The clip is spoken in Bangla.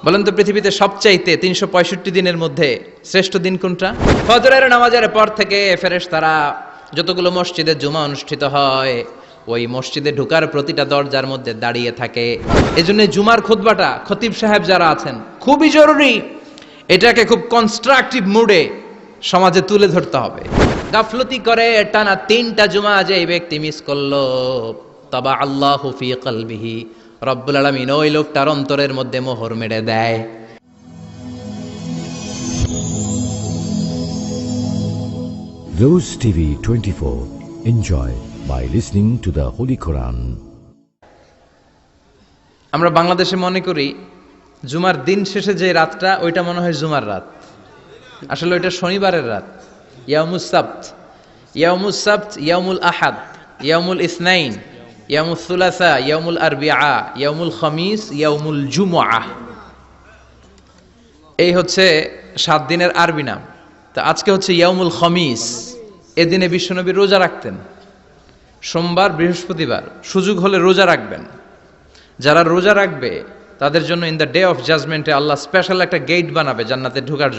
বলেন তো পৃথিবীতে সবচাইতে 365 দিনের মধ্যে শ্রেষ্ঠ দিন কোনটা? ফজরের নামাজের পর থেকে ফেরেশতারা যতগুলো মসজিদে জুমা অনুষ্ঠিত হয় ওই মসজিদে ঢোকার প্রতিটা দরজার মধ্যে দাঁড়িয়ে থাকে। এজন্য জুমার খুতবাটা খতিব সাহেব যারা আছেন খুবই জরুরি, এটাকে খুব কনস্ট্রাকটিভ মুডে সমাজে তুলে ধরতে হবে। গাফলতি করে টানা 3টা জুমা যে এই ব্যক্তি মিস করলো, তাবা আল্লাহু ফি কলবিহি, রব্বুল আলামিন ওই লোকটার অন্তরের মধ্যে মোহর মেরে দেয়। Rose TV 24. Enjoy by listening to the Holy Quran. আমরা বাংলাদেশে মনে করি জুমার দিন শেষে যে রাতটা ওইটা মনে হয় জুমার রাত, আসলে ওইটা শনিবারের রাত। ইয়াউমুস সাবত, ইয়াউমুস সাবত, ইয়াউমুল আহাদ, ইয়াউমুল ইসনাইন, ইয়াউমুল সুলাসা, ইয়াউমুল আরবিআ, ইয়াউমুল খামিস, ইয়াউমুল জুমআহ। এই হচ্ছে 7 দিনের আরবি নাম। তো আজকে হচ্ছে ইয়াউমুল খামিস। এদিনে বিশ্বনবী রোজা রাখতেন, সোমবার বৃহস্পতিবার সুযোগ হলে রোজা রাখবেন। যারা রোজা রাখবে তাদের জন্য ইন দ্য ডে অফ জাজমেন্টে আল্লাহ স্পেশাল একটা গেট বানাবে জান্নাতে ঢোকার জন্য।